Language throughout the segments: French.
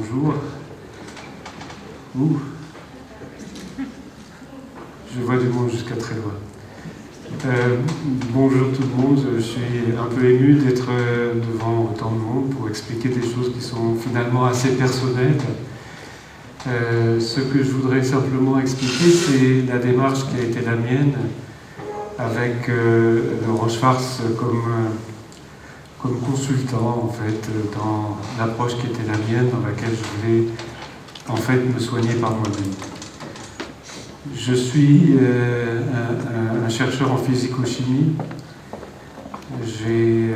bonjour. Je vois du monde jusqu'à très loin. Bonjour tout le monde, je suis un peu ému d'être devant autant de monde pour expliquer des choses qui sont finalement assez personnelles. Ce que je voudrais simplement expliquer, c'est la démarche qui a été la mienne avec Laurent Schwartz comme consultant, en fait, dans l'approche qui était la mienne, dans laquelle je voulais en fait me soigner par moi-même. Je suis un chercheur en physico-chimie. J'ai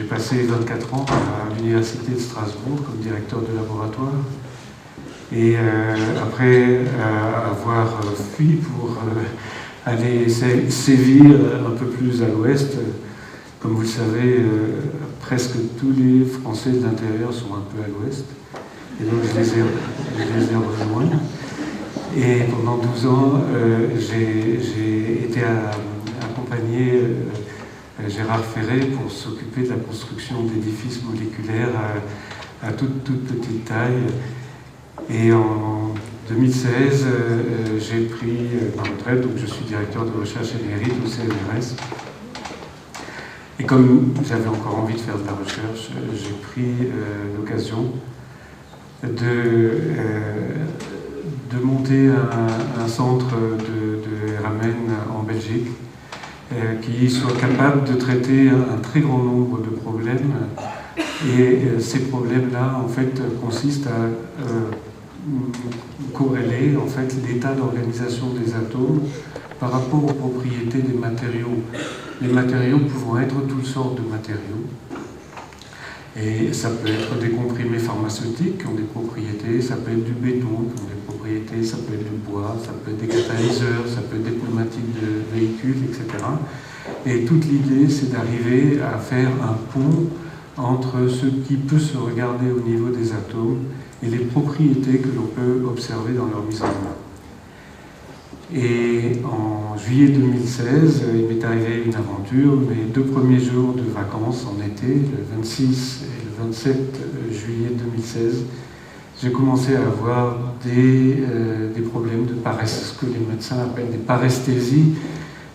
passé 24 ans à l'Université de Strasbourg comme directeur de laboratoire. Et après avoir fui pour aller sévir un peu plus à l'ouest, comme vous le savez, presque tous les Français de l'intérieur sont un peu à l'ouest. Et donc je les ai rejoints. Et pendant 12 ans, j'ai été accompagné Gérard Ferré pour s'occuper de la construction d'édifices moléculaires à toute petite taille. Et en 2016, j'ai pris ma retraite, donc je suis directeur de recherche émérite au CNRS. Et comme j'avais encore envie de faire de la recherche, j'ai pris l'occasion de monter un centre de RAMEN en Belgique qui soit capable de traiter un très grand nombre de problèmes. Et ces problèmes-là, en fait, consistent à corréler en fait, l'état d'organisation des atomes par rapport aux propriétés des matériaux. Les matériaux pouvant être toutes sortes de matériaux. Et ça peut être des comprimés pharmaceutiques qui ont des propriétés, ça peut être du béton qui ont des propriétés, ça peut être du bois, ça peut être des catalyseurs, ça peut être des pneumatiques de véhicules, etc. Et toute l'idée, c'est d'arriver à faire un pont entre ce qui peut se regarder au niveau des atomes et les propriétés que l'on peut observer dans leur mise en œuvre. Et en juillet 2016, il m'est arrivé une aventure. Mes 2 premiers jours de vacances en été, le 26 et le 27 juillet 2016, j'ai commencé à avoir des problèmes de paresse, ce que les médecins appellent des paresthésies.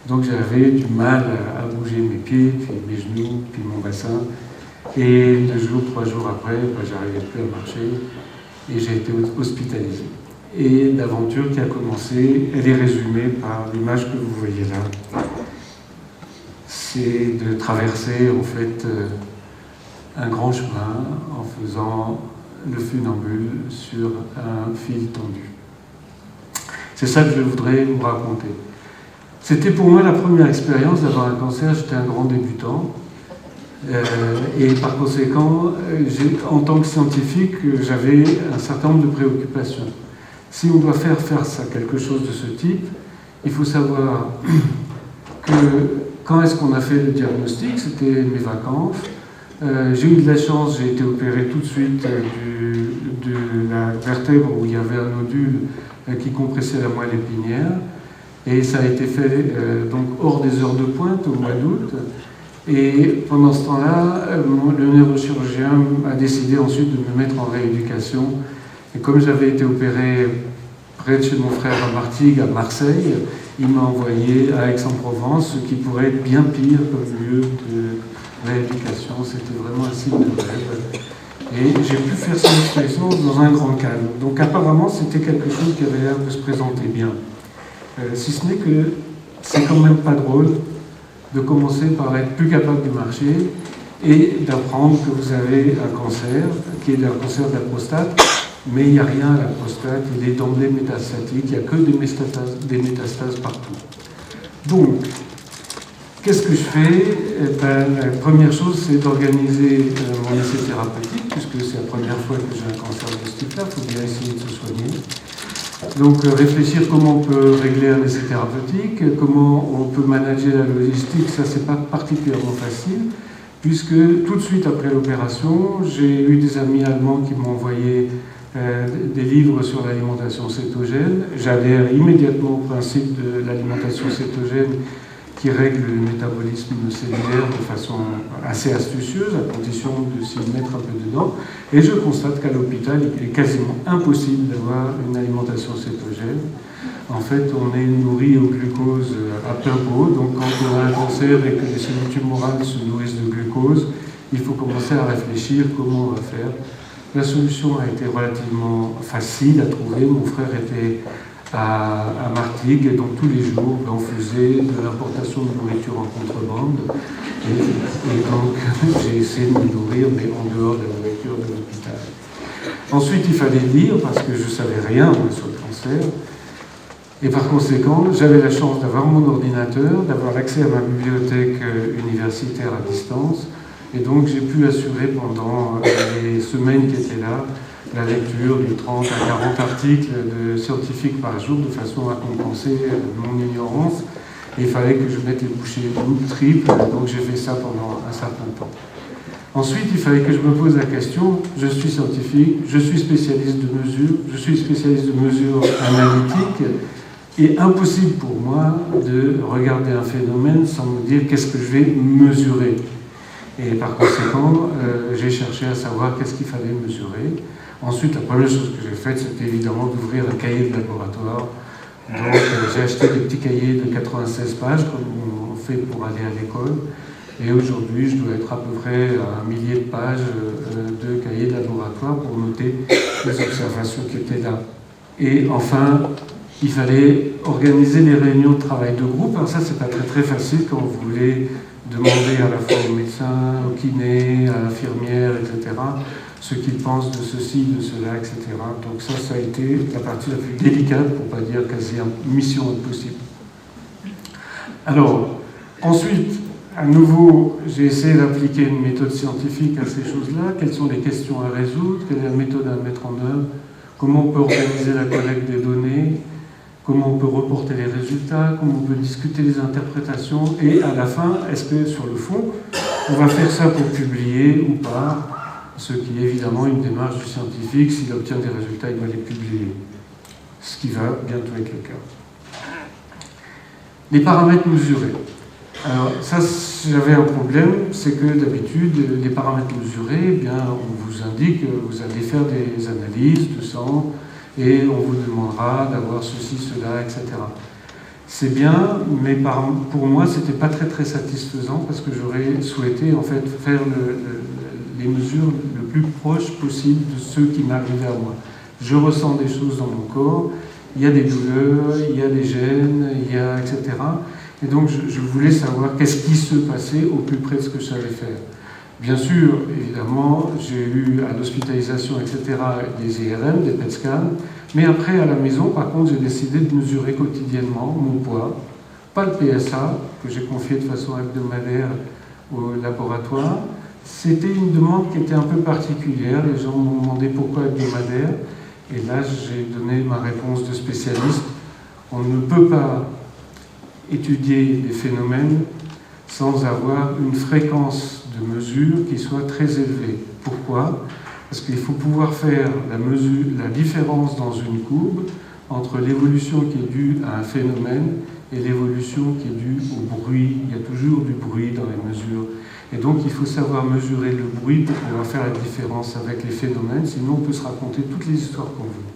Donc j'avais du mal à bouger mes pieds, puis mes genoux, puis mon bassin. Et 3 jours après, j'arrivais plus à marcher et j'ai été hospitalisé. Et l'aventure qui a commencé, elle est résumée par l'image que vous voyez là. C'est de traverser en fait un grand chemin en faisant le funambule sur un fil tendu. C'est ça que je voudrais vous raconter. C'était pour moi la première expérience d'avoir un cancer. J'étais un grand débutant. Et par conséquent, en tant que scientifique, j'avais un certain nombre de préoccupations. Si on doit faire ça, quelque chose de ce type, il faut savoir que quand est-ce qu'on a fait le diagnostic, c'était mes vacances. J'ai eu de la chance, j'ai été opéré tout de suite de la vertèbre où il y avait un nodule qui compressait la moelle épinière. Et ça a été fait donc hors des heures de pointe au mois d'août. Et pendant ce temps-là, le neurochirurgien a décidé ensuite de me mettre en rééducation. Et comme j'avais été opéré près de chez mon frère à Martigues, à Marseille, il m'a envoyé à Aix-en-Provence, ce qui pourrait être bien pire comme lieu de rééducation. C'était vraiment un signe de rêve. Et j'ai pu faire cette expérience dans un grand calme. Donc apparemment, c'était quelque chose qui avait l'air de se présenter bien. Si ce n'est que c'est quand même pas drôle de commencer par être plus capable de marcher et d'apprendre que vous avez un cancer, qui est un cancer de la prostate, mais il n'y a rien à la prostate, il est d'emblée métastatique, il n'y a que des métastases partout. Donc, qu'est-ce que je fais ? La première chose, c'est d'organiser mon essai thérapeutique, puisque c'est la première fois que j'ai un cancer de ce type-là, il faut bien essayer de se soigner. Donc réfléchir comment on peut régler un essai thérapeutique, comment on peut manager la logistique, ça c'est pas particulièrement facile, puisque tout de suite après l'opération, j'ai eu des amis allemands qui m'ont envoyé des livres sur l'alimentation cétogène. J'adhère immédiatement au principe de l'alimentation cétogène qui règle le métabolisme cellulaire de façon assez astucieuse, à condition de s'y mettre un peu dedans. Et je constate qu'à l'hôpital, il est quasiment impossible d'avoir une alimentation cétogène. En fait, on est nourri au glucose à plein pot, donc quand on a un cancer et que les cellules tumorales se nourrissent de glucose, il faut commencer à réfléchir comment on va faire. La solution a été relativement facile à trouver. Mon frère était à Martigues, et donc tous les jours, on faisait de l'importation de nourriture en contrebande. Et donc, j'ai essayé de me nourrir, mais en dehors de la nourriture de l'hôpital. Ensuite, il fallait lire, parce que je ne savais rien sur le cancer. Et par conséquent, j'avais la chance d'avoir mon ordinateur, d'avoir l'accès à ma bibliothèque universitaire à distance. Et donc, j'ai pu assurer pendant les semaines qui étaient là la lecture de 30 à 40 articles de scientifiques par jour, de façon à compenser mon ignorance. Et il fallait que je mette les bouchées doubles, triples, donc j'ai fait ça pendant un certain temps. Ensuite, il fallait que je me pose la question, je suis scientifique, je suis spécialiste de mesures, je suis spécialiste de mesures analytiques, et impossible pour moi de regarder un phénomène sans me dire qu'est-ce que je vais mesurer. Et par conséquent, j'ai cherché à savoir qu'est-ce qu'il fallait mesurer. Ensuite, la première chose que j'ai faite, c'était évidemment d'ouvrir un cahier de laboratoire. Donc, j'ai acheté des petits cahiers de 96 pages, comme on fait pour aller à l'école. Et aujourd'hui, je dois être à peu près à 1 millier de pages de cahiers de laboratoire pour noter les observations qui étaient là. Et enfin, il fallait organiser les réunions de travail de groupe. Alors ça, c'est pas très facile quand vous voulez demander à la fois aux médecins, aux kinés, à l'infirmière, etc., ce qu'ils pensent de ceci, de cela, etc. Donc ça a été la partie la plus délicate, pour ne pas dire quasi mission impossible. Alors, ensuite, à nouveau, j'ai essayé d'appliquer une méthode scientifique à ces choses-là. Quelles sont les questions à résoudre? Quelle est la méthode à mettre en œuvre? Comment on peut organiser la collecte des données? Comment on peut reporter les résultats? Comment on peut discuter les interprétations? Et à la fin, est-ce que sur le fond, on va faire ça pour publier ou pas? Ce qui est évidemment une démarche du scientifique. S'il obtient des résultats, il va les publier. Ce qui va bientôt être le cas. Les paramètres mesurés. Alors ça, j'avais un problème, c'est que d'habitude, les paramètres mesurés, eh bien, on vous indique que vous allez faire des analyses de sang et on vous demandera d'avoir ceci, cela, etc. C'est bien, mais pour moi, c'était pas très satisfaisant parce que j'aurais souhaité en fait faire les mesures le plus proche possible de ceux qui m'arrivaient à moi. Je ressens des choses dans mon corps, il y a des douleurs, il y a des gènes, il y a etc. Et donc je voulais savoir qu'est-ce qui se passait au plus près de ce que je savais faire. Bien sûr, évidemment, j'ai eu à l'hospitalisation, etc., des IRM, des PET scans, mais après, à la maison, par contre, j'ai décidé de mesurer quotidiennement mon poids, pas le PSA, que j'ai confié de façon hebdomadaire au laboratoire. C'était une demande qui était un peu particulière, les gens m'ont demandé pourquoi hebdomadaire, et là, j'ai donné ma réponse de spécialiste. On ne peut pas étudier les phénomènes sans avoir une fréquence de mesure qui soit très élevée. Pourquoi? Parce qu'il faut pouvoir faire la différence dans une courbe entre l'évolution qui est due à un phénomène et l'évolution qui est due au bruit. Il y a toujours du bruit dans les mesures. Et donc il faut savoir mesurer le bruit pour pouvoir faire la différence avec les phénomènes, sinon on peut se raconter toutes les histoires qu'on veut.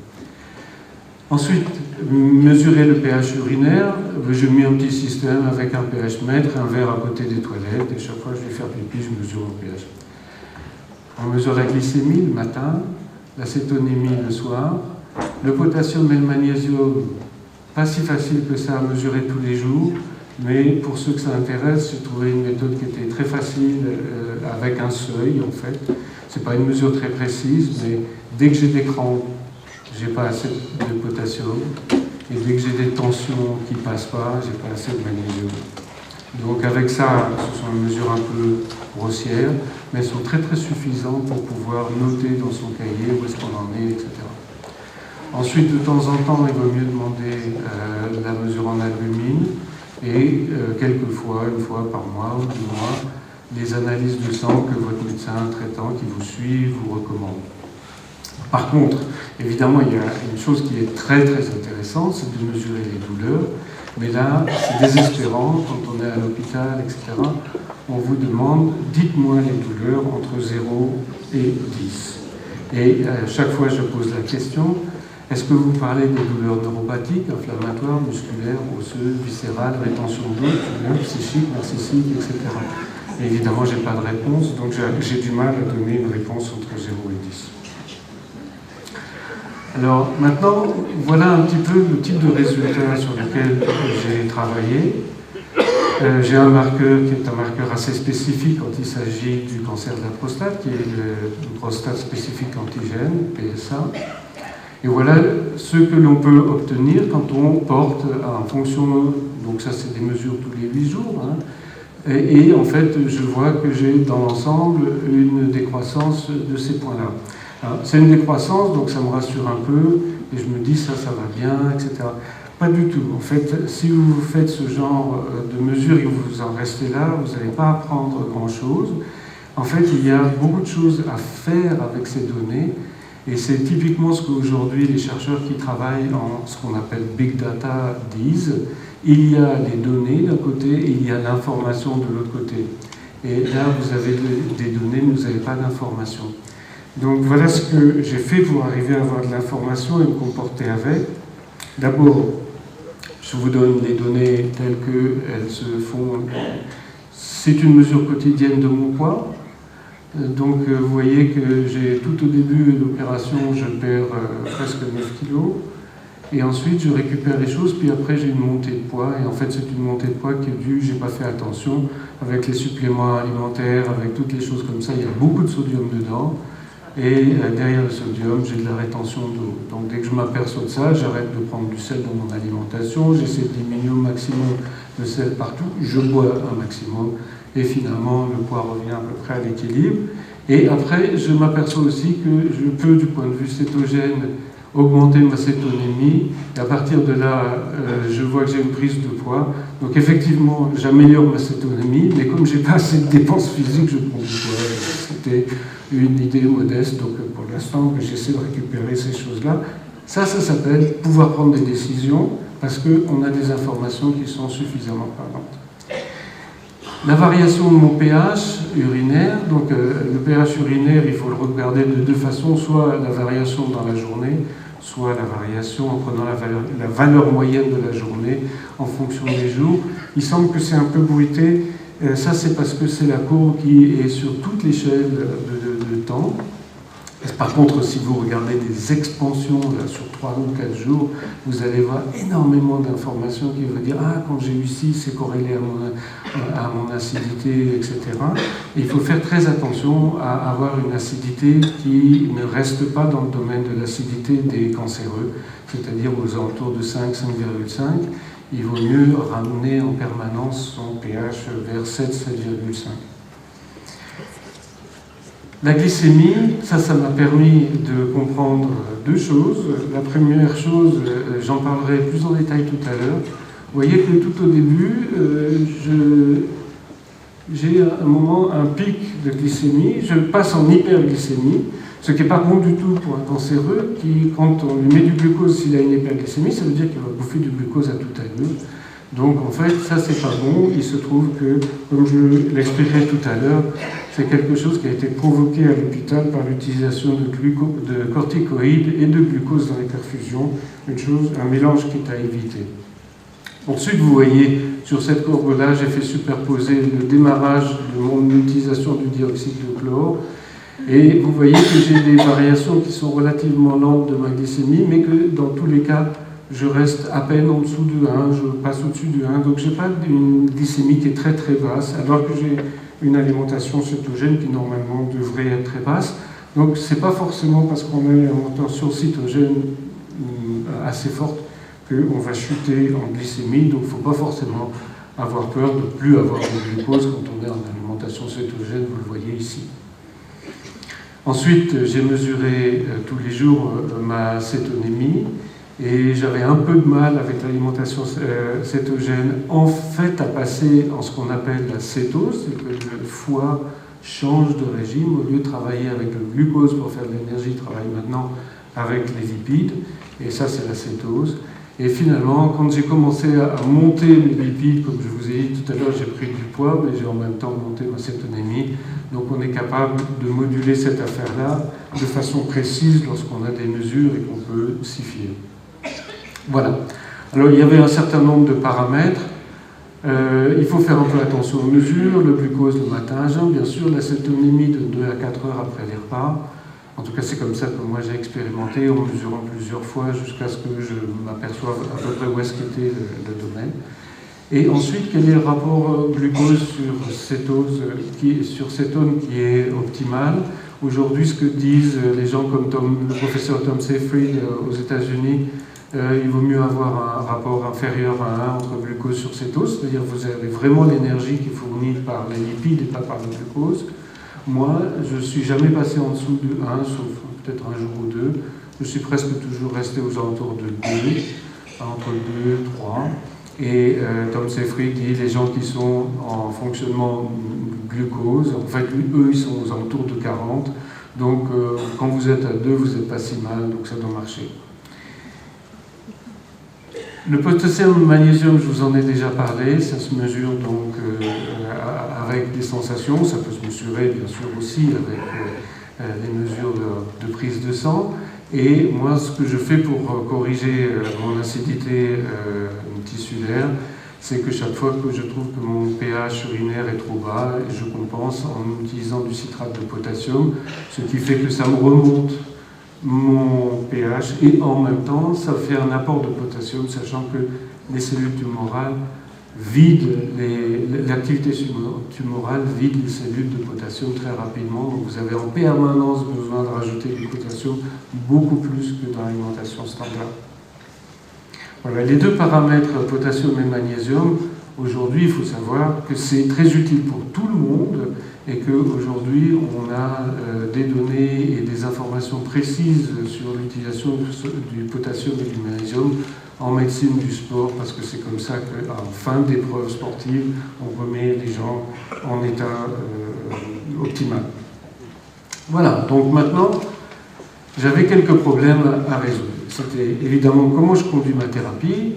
Ensuite, mesurer le pH urinaire. J'ai mis un petit système avec un pH mètre, un verre à côté des toilettes, et chaque fois que je vais faire pipi, je mesure mon pH. On mesure la glycémie le matin, l'acétonémie le soir, le potassium et le magnésium, pas si facile que ça à mesurer tous les jours, mais pour ceux que ça intéresse, j'ai trouvé une méthode qui était très facile, avec un seuil en fait. C'est pas une mesure très précise, mais dès que j'ai des crampes, j'ai pas assez de potassium, et dès que j'ai des tensions qui passent pas, j'ai pas assez de magnésium. Donc avec ça, ce sont des mesures un peu grossières, mais elles sont très suffisantes pour pouvoir noter dans son cahier où est-ce qu'on en est, etc. Ensuite, de temps en temps, il vaut mieux demander la mesure en albumine, et quelquefois, une fois par mois ou 2 mois, les analyses de sang que votre médecin traitant qui vous suit vous recommande. Par contre, évidemment, il y a une chose qui est très intéressante, c'est de mesurer les douleurs. Mais là, c'est désespérant, quand on est à l'hôpital, etc. On vous demande, dites-moi les douleurs entre 0 et 10. Et à chaque fois, je pose la question, est-ce que vous parlez des douleurs neuropathiques, inflammatoires, musculaires, osseuses, viscérales, rétention d'eau, psychiques, narcissiques, etc. Et évidemment, je n'ai pas de réponse, donc j'ai du mal à donner une réponse entre 0 et 10. Alors maintenant, voilà un petit peu le type de résultat sur lequel j'ai travaillé. J'ai un marqueur qui est un marqueur assez spécifique quand il s'agit du cancer de la prostate, qui est le prostate spécifique antigène, PSA. Et voilà ce que l'on peut obtenir quand on porte en fonction, donc ça c'est des mesures tous les 8 jours, hein, et en fait je vois que j'ai dans l'ensemble une décroissance de ces points-là. C'est une décroissance, donc ça me rassure un peu, et je me dis ça va bien, etc. Pas du tout. En fait, si vous faites ce genre de mesures et que vous en restez là, vous n'allez pas apprendre grand-chose. En fait, il y a beaucoup de choses à faire avec ces données, et c'est typiquement ce qu'aujourd'hui les chercheurs qui travaillent en ce qu'on appelle Big Data disent. Il y a les données d'un côté et il y a l'information de l'autre côté. Et là, vous avez des données, mais vous n'avez pas d'information. Donc voilà ce que j'ai fait pour arriver à avoir de l'information et me comporter avec. D'abord, je vous donne les données telles qu'elles se font. C'est une mesure quotidienne de mon poids. Donc vous voyez que j'ai tout au début de l'opération, je perds presque 9 kilos. Et ensuite, je récupère les choses, puis après, j'ai une montée de poids. Et en fait, c'est une montée de poids qui est due, j'ai pas fait attention, avec les suppléments alimentaires, avec toutes les choses comme ça. Il y a beaucoup de sodium dedans. Et derrière le sodium, j'ai de la rétention d'eau. Donc dès que je m'aperçois de ça, j'arrête de prendre du sel dans mon alimentation, j'essaie de diminuer au maximum le sel partout, je bois un maximum, et finalement le poids revient à peu près à l'équilibre. Et après, je m'aperçois aussi que je peux, du point de vue cétogène, augmenter ma cétonémie, et à partir de là, je vois que j'ai une prise de poids. Donc effectivement, j'améliore ma cétonémie, mais comme j'ai pas assez de dépenses physiques, je prends du poids. C'était une idée modeste, donc pour l'instant, j'essaie de récupérer ces choses-là. Ça s'appelle pouvoir prendre des décisions, parce qu'on a des informations qui sont suffisamment parlantes. La variation de mon pH urinaire, donc le pH urinaire, il faut le regarder de deux façons, soit la variation dans la journée, soit la variation en prenant la valeur moyenne de la journée en fonction des jours. Il semble que c'est un peu bruité. Ça, c'est parce que c'est la courbe qui est sur toute l'échelle de temps. Par contre, si vous regardez des expansions là, sur 3 ou 4 jours, vous allez voir énormément d'informations qui vont dire « Ah, quand j'ai eu ci, c'est corrélé à mon acidité, etc. » Et il faut faire très attention à avoir une acidité qui ne reste pas dans le domaine de l'acidité des cancéreux, c'est-à-dire aux alentours de 5, 5,5. Il vaut mieux ramener en permanence son pH vers 7, 7,5. La glycémie, ça m'a permis de comprendre deux choses. La première chose, j'en parlerai plus en détail tout à l'heure. Vous voyez que tout au début, j'ai à un moment un pic de glycémie, je passe en hyperglycémie, ce qui n'est pas bon du tout pour un cancéreux qui, quand on lui met du glucose, s'il a une hyperglycémie, ça veut dire qu'il va bouffer du glucose à toute allure. Donc en fait, ça c'est pas bon. Il se trouve que, comme je l'expliquerai tout à l'heure, c'est quelque chose qui a été provoqué à l'hôpital par l'utilisation de corticoïdes et de glucose dans les perfusions, un mélange qui est à éviter. Ensuite, vous voyez, sur cette courbe-là, j'ai fait superposer le démarrage de mon utilisation du dioxyde de chlore, et vous voyez que j'ai des variations qui sont relativement lentes de ma glycémie, mais que dans tous les cas, je reste à peine en dessous de 1, je passe au-dessus de 1, donc je n'ai pas une glycémie qui est très très basse, alors que j'ai une alimentation cétogène qui normalement devrait être très basse. Donc ce n'est pas forcément parce qu'on a une alimentation cétogène assez forte qu'on va chuter en glycémie, donc il ne faut pas forcément avoir peur de ne plus avoir de glucose quand on est en alimentation cétogène, vous le voyez ici. Ensuite, j'ai mesuré tous les jours ma cétonémie, et j'avais un peu de mal avec l'alimentation cétogène, en fait, à passer en ce qu'on appelle la cétose, c'est que le foie change de régime, au lieu de travailler avec le glucose pour faire de l'énergie, il travaille maintenant avec les lipides, et ça c'est la cétose. Et finalement, quand j'ai commencé à monter mes lipides, comme je vous ai dit tout à l'heure, j'ai pris du poids, mais j'ai en même temps monté ma cétonémie. Donc on est capable de moduler cette affaire-là de façon précise lorsqu'on a des mesures et qu'on peut s'y fier. Voilà. Alors il y avait un certain nombre de paramètres. Il faut faire un peu attention aux mesures, le glucose le matin à jeun, bien sûr, la cétonémie de 2 à 4 heures après les repas. En tout cas, c'est comme ça que moi j'ai expérimenté, en mesurant plusieurs fois jusqu'à ce que je m'aperçoive à peu près où est-ce qu'était le domaine. Et ensuite, quel est le rapport glucose sur cétose, sur cétone qui est optimal? Aujourd'hui, ce que disent les gens comme le professeur Tom Seyfried aux États-Unis, il vaut mieux avoir un rapport inférieur à 1 entre glucose sur cétose, c'est-à-dire que vous avez vraiment l'énergie qui est fournie par les lipides et pas par le glucose. Moi, je ne suis jamais passé en dessous de 1, sauf peut-être un jour ou deux. Je suis presque toujours resté aux alentours de 2, entre 2 et 3. Et Tom Seyfried dit les gens qui sont en fonctionnement glucose, en fait, eux, ils sont aux alentours de 40. Donc, quand vous êtes à 2, vous n'êtes pas si mal, donc ça doit marcher. Le potassium magnésium, je vous en ai déjà parlé, ça se mesure donc avec des sensations, ça peut se mesurer bien sûr aussi avec les mesures de prise de sang. Et moi, ce que je fais pour corriger mon acidité tissulaire, c'est que chaque fois que je trouve que mon pH urinaire est trop bas, je compense en utilisant du citrate de potassium, ce qui fait que ça me remonte mon pH et en même temps ça fait un apport de potassium, sachant que les cellules tumorales vident, l'activité tumorale vide les cellules de potassium très rapidement, donc vous avez en permanence besoin de rajouter du potassium beaucoup plus que dans l'alimentation standard. Voilà, les deux paramètres, potassium et magnésium, aujourd'hui il faut savoir que c'est très utile pour tout le monde et qu'aujourd'hui on a des données et des informations précises sur l'utilisation du potassium et du magnésium en médecine du sport, parce que c'est comme ça qu'en fin d'épreuve sportive, on remet les gens en état optimal. Voilà, donc maintenant, j'avais quelques problèmes à résoudre. C'était évidemment comment je conduis ma thérapie.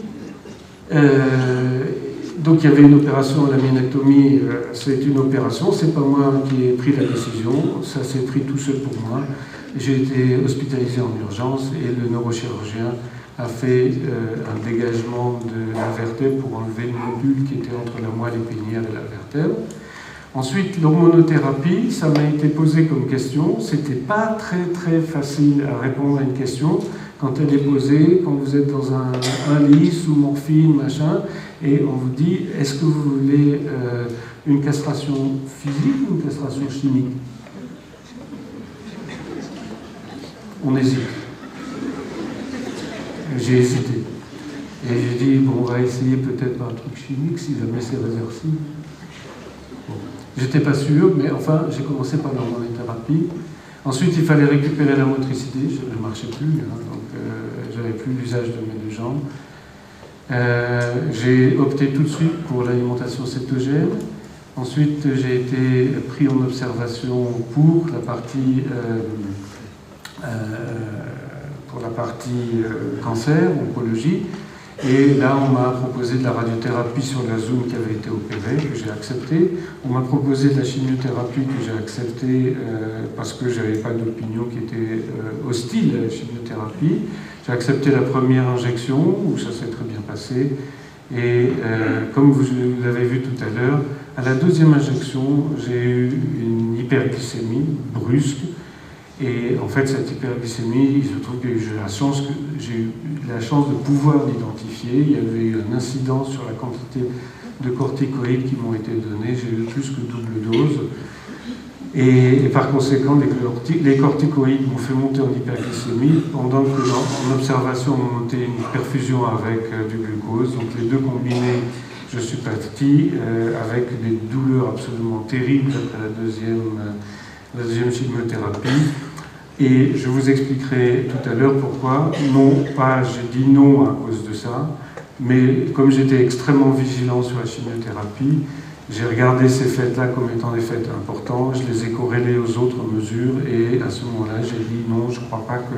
Donc il y avait une opération, la myénectomie, c'est une opération, c'est pas moi qui ai pris la décision, ça s'est pris tout seul pour moi. J'ai été hospitalisé en urgence et le neurochirurgien a fait un dégagement de la vertèbre pour enlever le module qui était entre la moelle épinière et la vertèbre. Ensuite, l'hormonothérapie, ça m'a été posé comme question. C'était pas très facile à répondre à une question quand elle est posée, quand vous êtes dans un lit sous morphine, machin, et on vous dit, est-ce que vous voulez une castration physique ou une castration chimique? On hésite. J'ai hésité. Et j'ai dit, bon, on va essayer peut-être par un truc chimique, si jamais c'est réversible. Bon. J'étais pas sûr, mais enfin, j'ai commencé par l'hormonothérapie. Ensuite, il fallait récupérer la motricité, je ne marchais plus, hein, donc j'avais plus l'usage de mes deux jambes. J'ai opté tout de suite pour l'alimentation cétogène. Ensuite, j'ai été pris en observation pour la partie cancer, oncologie. Et là, on m'a proposé de la radiothérapie sur la zone qui avait été opérée, que j'ai accepté. On m'a proposé de la chimiothérapie que j'ai acceptée parce que je n'avais pas d'opinion qui était hostile à la chimiothérapie. J'ai accepté la première injection, où ça s'est très bien passé. Et comme vous l'avez vu tout à l'heure, à la deuxième injection, j'ai eu une hyperglycémie brusque. Et en fait, cette hyperglycémie, il se trouve que j'ai eu la chance de pouvoir l'identifier. Il y avait eu un incident sur la quantité de corticoïdes qui m'ont été donnés. J'ai eu plus que double dose. Et par conséquent, les corticoïdes m'ont fait monter en hyperglycémie, pendant que en observation, on montait une perfusion avec du glucose. Donc les deux combinés, je suis parti avec des douleurs absolument terribles après la deuxième chimiothérapie. Et je vous expliquerai tout à l'heure pourquoi. Non, pas j'ai dit non à cause de ça, mais comme j'étais extrêmement vigilant sur la chimiothérapie, j'ai regardé ces faits-là comme étant des faits importants, je les ai corrélés aux autres mesures, et à ce moment-là, j'ai dit non, je ne crois pas que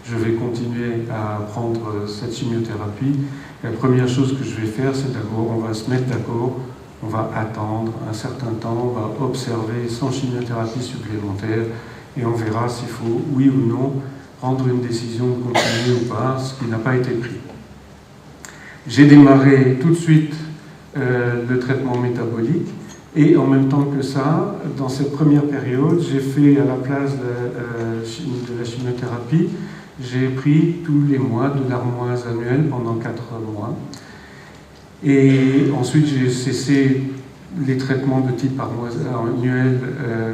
je vais continuer à prendre cette chimiothérapie. Et la première chose que je vais faire, c'est d'abord, on va se mettre d'accord, on va attendre un certain temps, on va observer sans chimiothérapie supplémentaire et on verra s'il faut, oui ou non, prendre une décision de continuer ou pas, ce qui n'a pas été pris. J'ai démarré tout de suite le traitement métabolique et en même temps que ça, dans cette première période, j'ai fait à la place de la chimiothérapie, j'ai pris tous les mois de l'armoise annuelle pendant 4 mois. Et ensuite, j'ai cessé les traitements de type armoise annuelle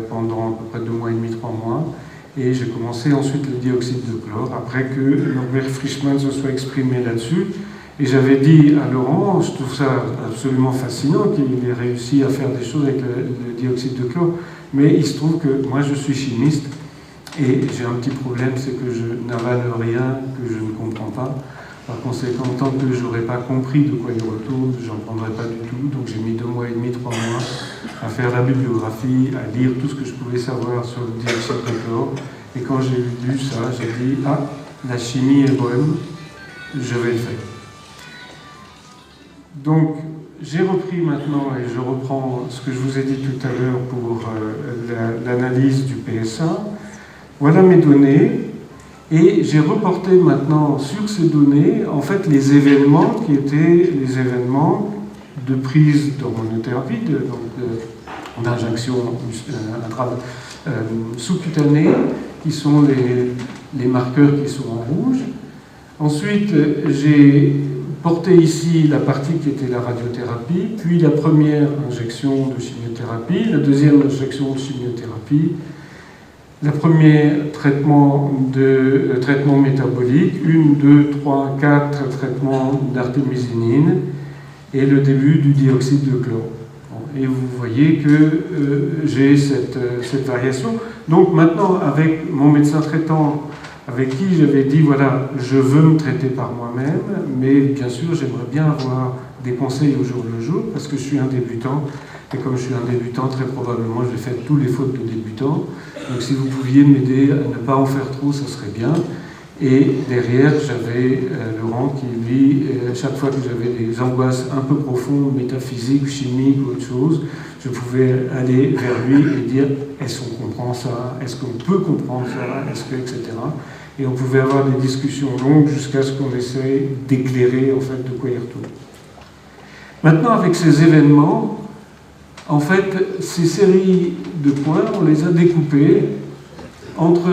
pendant à peu près 2 mois et demi, 3 mois. Et j'ai commencé ensuite le dioxyde de chlore, après que Norbert Frischmann se soit exprimé là-dessus. Et j'avais dit à Laurent, je trouve ça absolument fascinant qu'il ait réussi à faire des choses avec le dioxyde de chlore, mais il se trouve que moi je suis chimiste et j'ai un petit problème, c'est que je n'avale rien que je ne comprends pas. Par conséquent, tant que je n'aurais pas compris de quoi il retourne, je n'en prendrais pas du tout. Donc j'ai mis 2 mois et demi, 3 mois à faire la bibliographie, à lire tout ce que je pouvais savoir sur le dioxyde de chlore. Et quand j'ai lu ça, j'ai dit « Ah, la chimie est bonne, je vais le faire ». Donc j'ai repris maintenant, et je reprends ce que je vous ai dit tout à l'heure pour l'analyse du PSA. Voilà mes données. Et j'ai reporté maintenant sur ces données, en fait, les événements qui étaient les événements de prise d'hormonothérapie, d'injection sous-cutanée, qui sont les marqueurs qui sont en rouge. Ensuite, j'ai porté ici la partie qui était la radiothérapie, puis la première injection de chimiothérapie, la deuxième injection de chimiothérapie, le premier traitement métabolique, 1, 2, 3, 4 traitements d'artémisinine et le début du dioxyde de chlore. Et vous voyez que j'ai cette variation. Donc maintenant, avec mon médecin traitant, avec qui j'avais dit, voilà, je veux me traiter par moi-même, mais bien sûr, j'aimerais bien avoir des conseils au jour le jour, parce que je suis un débutant, et comme je suis un débutant, très probablement, je vais faire tous les fautes de débutant. Donc si vous pouviez m'aider à ne pas en faire trop, ça serait bien. Et derrière, j'avais Laurent qui, lui, chaque fois que j'avais des angoisses un peu profondes, métaphysiques, chimiques ou autre chose, je pouvais aller vers lui et dire « est-ce qu'on comprend ça? Est-ce qu'on peut comprendre ça? Est-ce que... etc. » Et on pouvait avoir des discussions longues jusqu'à ce qu'on essaye d'éclairer en fait de quoi il retourne. Maintenant, avec ces événements, en fait, ces séries de points, on les a découpées entre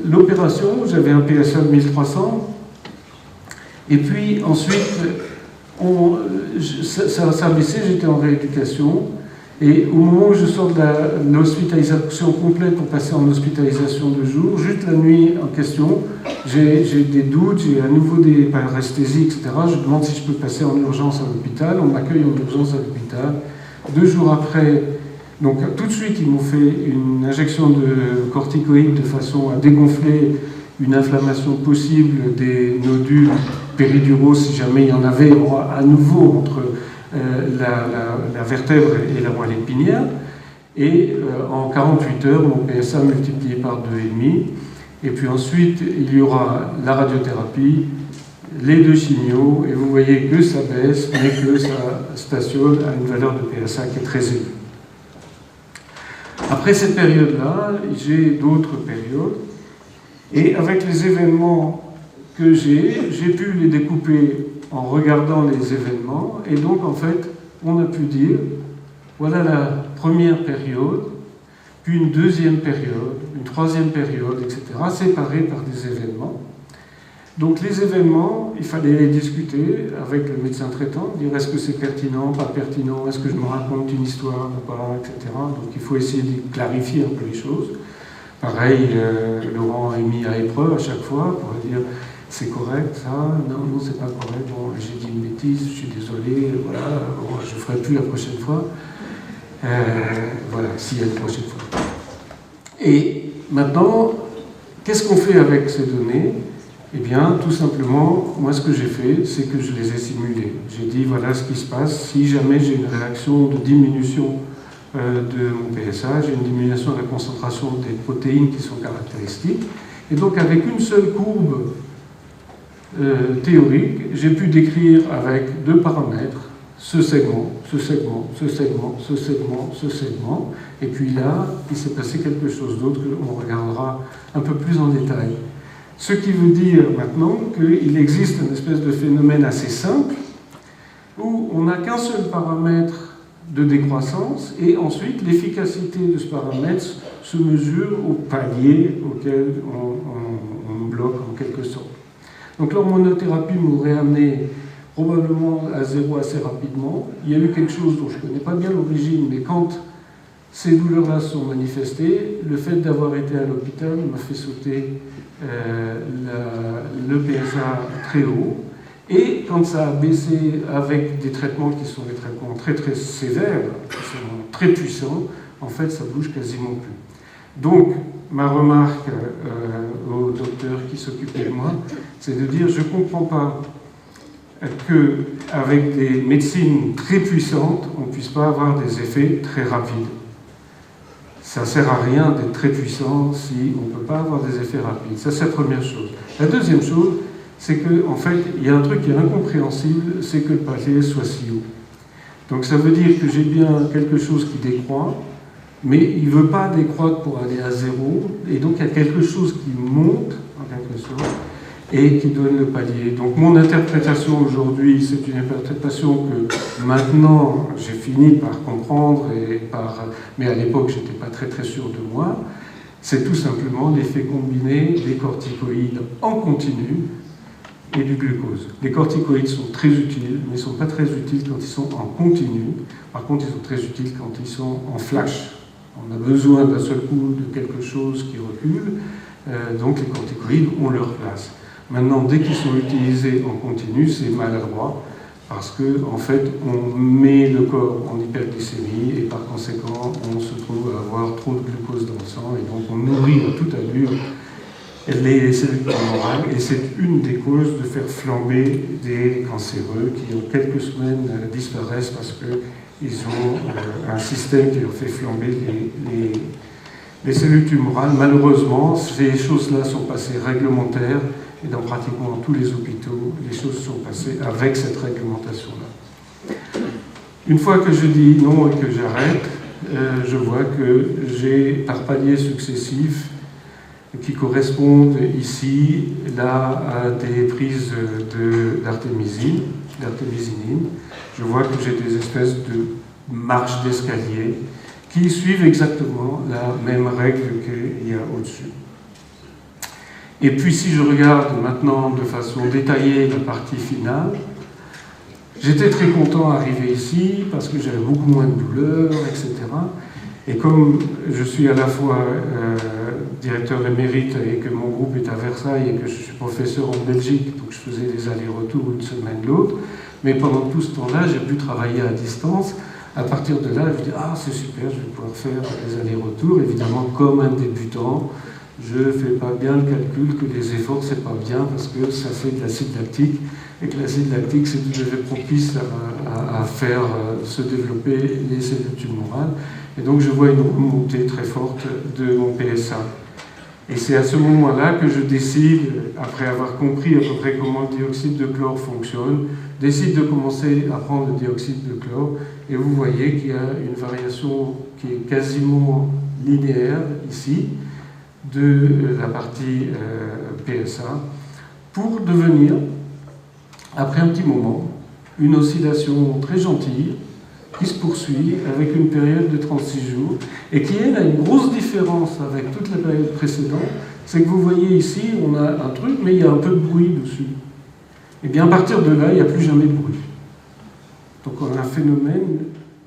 l'opération, j'avais un PSA de 1300, et puis ensuite, ça a baissé, j'étais en rééducation, et au moment où je sors de l'hospitalisation complète pour passer en hospitalisation de jour, juste la nuit en question, j'ai des doutes, j'ai à nouveau des paresthésies, etc. Je demande si je peux passer en urgence à l'hôpital, on m'accueille en urgence à l'hôpital. 2 jours après, donc tout de suite, ils m'ont fait une injection de corticoïdes de façon à dégonfler une inflammation possible des nodules périduraux, si jamais il y en avait à nouveau entre la vertèbre et la moelle épinière. Et en 48 heures, mon PSA multiplié par 2,5. Et puis ensuite, il y aura la radiothérapie, les 2 chimios, et vous voyez que ça baisse, mais que ça stationne à une valeur de PSA qui est très élevée. Après cette période-là, j'ai d'autres périodes, et avec les événements que j'ai pu les découper en regardant les événements, et donc en fait, on a pu dire, voilà la première période, puis une deuxième période, une troisième période, etc., séparées par des événements. Donc les événements, il fallait les discuter avec le médecin traitant, dire est-ce que c'est pertinent, pas pertinent, est-ce que je me raconte une histoire ou pas, etc. Donc il faut essayer de clarifier un peu les choses. Pareil, Laurent est mis à épreuve à chaque fois pour dire c'est correct, ça, non, c'est pas correct, bon, j'ai dit une bêtise, je suis désolé, voilà, bon, je ne ferai plus la prochaine fois. Voilà, s'il y a une prochaine fois. Et maintenant, qu'est-ce qu'on fait avec ces données ? Eh bien, tout simplement, moi, ce que j'ai fait, c'est que je les ai simulées. J'ai dit, voilà ce qui se passe. Si jamais j'ai une réaction de diminution de mon PSA, j'ai une diminution de la concentration des protéines qui sont caractéristiques, Et donc avec une seule courbe théorique, j'ai pu décrire avec 2 paramètres ce segment, ce segment, ce segment, ce segment, ce segment. Et puis là, il s'est passé quelque chose d'autre qu'on regardera un peu plus en détail. Ce qui veut dire maintenant qu'il existe une espèce de phénomène assez simple où on n'a qu'un seul paramètre de décroissance et ensuite l'efficacité de ce paramètre se mesure au palier auquel on bloque en quelque sorte. Donc l'hormonothérapie m'aurait amené probablement à 0 assez rapidement. Il y a eu quelque chose dont je ne connais pas bien l'origine, mais quand ces douleurs-là se sont manifestées, le fait d'avoir été à l'hôpital m'a fait sauter le PSA très haut. Et quand ça a baissé avec des traitements qui sont des traitements très très sévères, qui sont très puissants, en fait ça bouge quasiment plus. Donc ma remarque au docteur qui s'occupait de moi, c'est de dire je ne comprends pas qu'avec des médecines très puissantes, on ne puisse pas avoir des effets très rapides. Ça ne sert à rien d'être très puissant si on ne peut pas avoir des effets rapides. Ça, c'est la première chose. La deuxième chose, c'est qu'en fait, il y a un truc qui est incompréhensible, c'est que le palier soit si haut. Donc ça veut dire que j'ai bien quelque chose qui décroît, mais il ne veut pas décroître pour aller à 0, et donc il y a quelque chose qui monte, en quelque sorte, et qui donne le palier. Donc mon interprétation aujourd'hui, c'est une interprétation que maintenant j'ai fini par comprendre, mais à l'époque je n'étais pas très très sûr de moi, c'est tout simplement l'effet combiné des corticoïdes en continu et du glucose. Les corticoïdes sont très utiles, mais ils ne sont pas très utiles quand ils sont en continu. Par contre, ils sont très utiles quand ils sont en flash. On a besoin d'un seul coup de quelque chose qui recule, donc les corticoïdes ont leur place. Maintenant, dès qu'ils sont utilisés en continu, c'est maladroit, parce qu'en fait, on met le corps en hyperglycémie, et par conséquent, on se trouve à avoir trop de glucose dans le sang, et donc on nourrit à toute allure les cellules tumorales, et c'est une des causes de faire flamber des cancéreux qui, en quelques semaines, disparaissent parce qu'ils ont un système qui leur fait flamber les cellules tumorales. Malheureusement, ces choses-là sont passées réglementaires, et dans pratiquement tous les hôpitaux, les choses sont passées avec cette réglementation-là. Une fois que je dis non et que j'arrête, je vois que j'ai, par paliers successifs, qui correspondent ici, là, à des prises d'artémisinine, je vois que j'ai des espèces de marches d'escalier qui suivent exactement la même règle qu'il y a au-dessus. Et puis si je regarde maintenant de façon détaillée la partie finale, j'étais très content d'arriver ici parce que j'avais beaucoup moins de douleurs, etc. Et comme je suis à la fois directeur émérite et que mon groupe est à Versailles et que je suis professeur en Belgique, donc je faisais des allers-retours une semaine l'autre, mais pendant tout ce temps-là, j'ai pu travailler à distance. À partir de là, je me dis « Ah, c'est super, je vais pouvoir faire des allers-retours ». Évidemment, comme un débutant, je ne fais pas bien le calcul que les efforts, c'est pas bien parce que ça fait de l'acide lactique et que l'acide lactique, c'est tout à fait propice à faire se développer les cellules tumorales. Et donc, je vois une remontée très forte de mon PSA. Et c'est à ce moment-là que je décide, après avoir compris à peu près comment le dioxyde de chlore fonctionne, décide de commencer à prendre le dioxyde de chlore. Et vous voyez qu'il y a une variation qui est quasiment linéaire ici, de la partie PSA, pour devenir, après un petit moment, une oscillation très gentille, qui se poursuit avec une période de 36 jours, et qui, elle, a une grosse différence avec toute la période précédente, c'est que vous voyez ici, on a un truc, mais il y a un peu de bruit dessus. Et bien à partir de là, il n'y a plus jamais de bruit. Donc on a un phénomène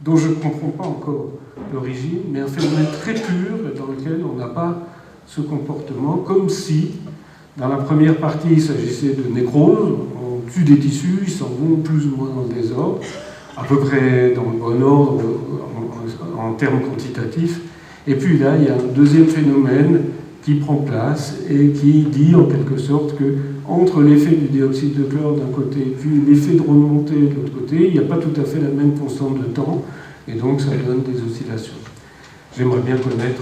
dont je ne comprends pas encore l'origine, mais un phénomène très pur dans lequel on n'a pas ce comportement, comme si, dans la première partie, il s'agissait de nécrose, on tue des tissus, ils s'en vont plus ou moins dans le désordre, à peu près dans le bon ordre en termes quantitatifs. Et puis là, il y a un deuxième phénomène qui prend place et qui dit en quelque sorte que entre l'effet du dioxyde de chlore d'un côté et puis l'effet de remontée de l'autre côté, il n'y a pas tout à fait la même constante de temps, et donc ça donne des oscillations. J'aimerais bien connaître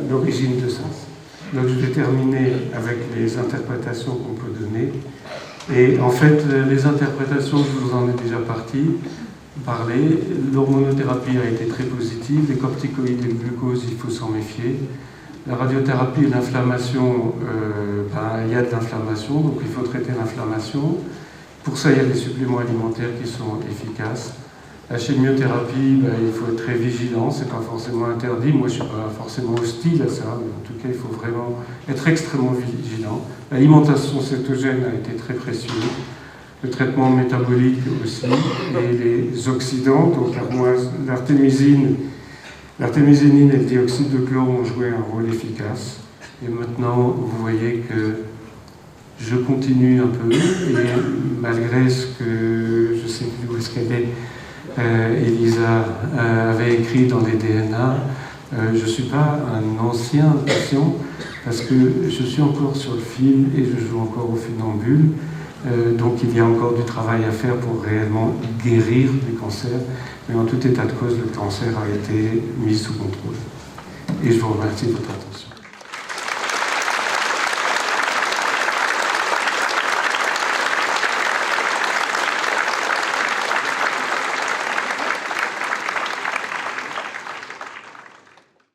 l'origine de ça. Donc je vais terminer avec les interprétations qu'on peut donner. Et en fait, les interprétations, je vous en ai déjà parlé. L'hormonothérapie a été très positive. Les corticoïdes et le glucose, il faut s'en méfier. La radiothérapie et l'inflammation, il y a de l'inflammation, donc il faut traiter l'inflammation. Pour ça, il y a des suppléments alimentaires qui sont efficaces. La chimiothérapie, il faut être très vigilant, c'est pas forcément interdit. Moi, je ne suis pas forcément hostile à ça, mais en tout cas, il faut vraiment être extrêmement vigilant. L'alimentation cétogène a été très précieuse. Le traitement métabolique aussi, et les oxydants, donc l'artémisinine et le dioxyde de chlore ont joué un rôle efficace. Et maintenant, vous voyez que je continue un peu, et malgré ce que, je ne sais plus où est-ce qu'elle est, Elisa avait écrit dans les DNA, je ne suis pas un ancien patient, parce que je suis encore sur le fil et je joue encore au funambule. Donc il y a encore du travail à faire pour réellement guérir du cancer, mais en tout état de cause, le cancer a été mis sous contrôle. Et je vous remercie de votre attention.